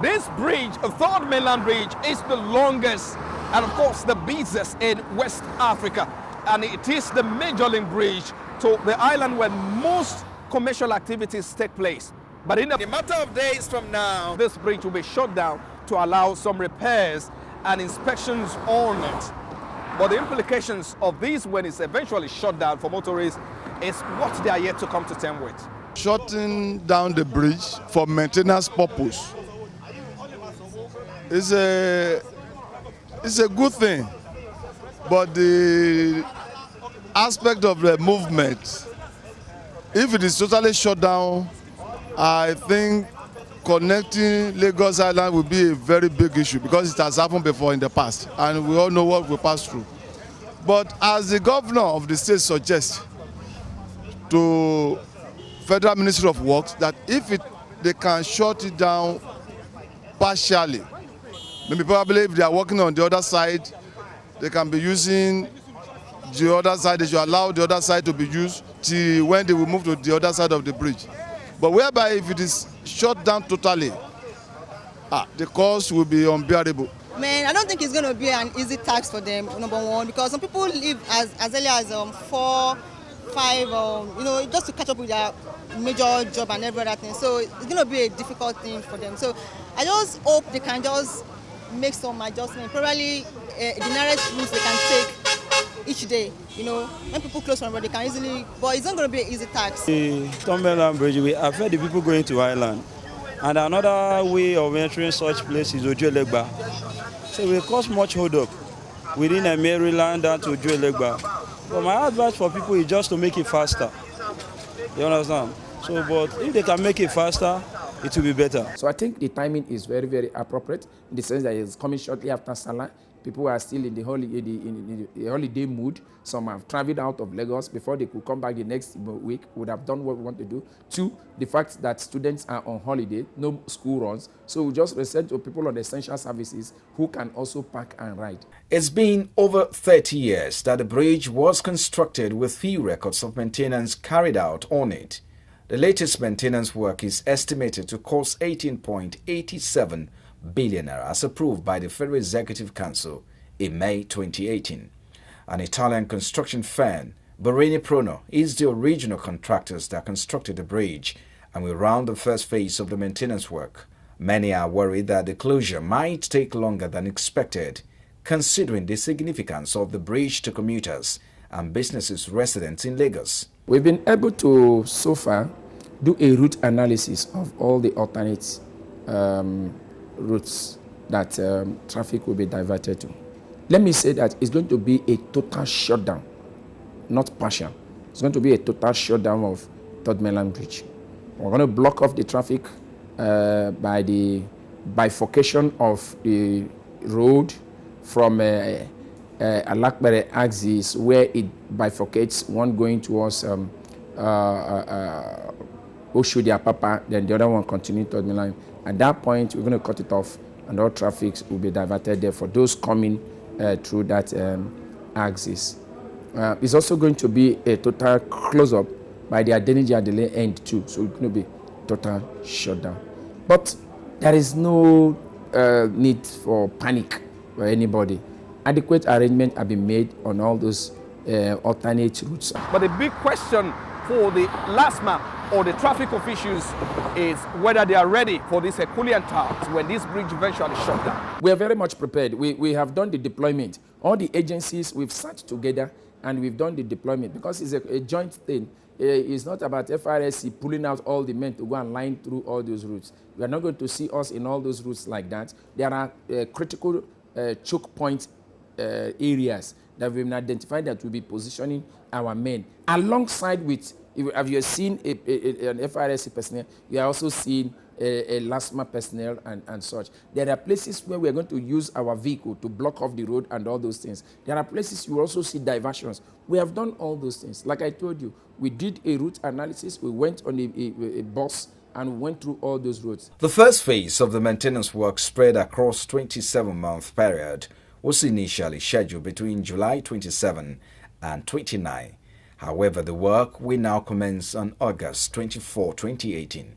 This bridge, a third mainland bridge, is the longest and of course the busiest in West Africa. And it is the major link bridge to the island where most commercial activities take place. But in a matter of days from now, this bridge will be shut down to allow some repairs and inspections on it. But the implications of this when it's eventually shut down for motorists is what they are yet to come to terms with. Shutting down the bridge for maintenance purpose is a good thing, but the aspect of the movement, if it is totally shut down, I think connecting Lagos Island will be a very big issue because it has happened before in the past and we all know what we passed through. But as the governor of the state suggests to Federal Ministry of Works that if they can shut it down partially, maybe probably if they are working on the other side, they can be using the other side, they should allow the other side to be used till when they will move to the other side of the bridge. But whereby if it is shut down totally, the cost will be unbearable. Man, I don't think it's going to be an easy task for them, number one, because some people live as early as 4, 5, just to catch up with their major job and every other thing. So it's going to be a difficult thing for them. So I just hope they can just make some adjustment. Probably the nearest routes they can take each day. When people close from road, they can easily, but it's not going to be an easy task. The Mainland Bridge will affect the people going to Island. And another way of entering such place is Ojo-Elegba. So it will cause much hold up within a Mainland down to Ojo-Elegba. But my advice for people is just to make it faster. You understand? So, but if they can make it faster, it will be better. So I think the timing is very, very appropriate in the sense that it's coming shortly after Salah. People are still in the holiday mood. Some have traveled out of Lagos before they could come back the next week, would have done what we want to do. 2, the fact that students are on holiday, no school runs. So we just resent to people on essential services who can also park and ride. It's been over 30 years that the bridge was constructed with few records of maintenance carried out on it. The latest maintenance work is estimated to cost 18.87 billion as approved by the Federal Executive Council in May 2018. An Italian construction firm, Barini Prono, is the original contractors that constructed the bridge and will round the first phase of the maintenance work. Many are worried that the closure might take longer than expected, considering the significance of the bridge to commuters and businesses residents in Lagos. We've been able to, so far, do a route analysis of all the alternate routes that traffic will be diverted to. Let me say that it's going to be a total shutdown, not partial. It's going to be a total shutdown of Third Mainland Bridge. We're going to block off the traffic by the bifurcation of the road from Omalapeh axis, where it bifurcates, one going towards Oshodi-Apapa, then the other one continuing Third Mainland. At that point, we're going to cut it off, and all traffic will be diverted there for those coming through that axis. It's also going to be a total close-up by the Adeniji-Adele end too, so it's going to be total shutdown. But there is no need for panic for anybody. Adequate arrangements have been made on all those alternate routes. But the big question for the last map or the traffic officials is whether they are ready for this Herculean task when this bridge eventually shut down. We are very much prepared. We have done the deployment. All the agencies, we've sat together and we've done the deployment because it's a joint thing. It's not about FRSC pulling out all the men to go and line through all those routes. You are not going to see us in all those routes like that. There are critical choke point areas that we've identified that will be positioning our men alongside with. If you have seen an FRSC personnel, you are also seeing a LASMA personnel and such. There are places where we are going to use our vehicle to block off the road and all those things. There are places you also see diversions. We have done all those things. Like I told you, we did a route analysis. We went on a bus and we went through all those roads. The first phase of the maintenance work spread across 27-month period was initially scheduled between July 27 and 29. However, the work will now commence on August 24, 2018.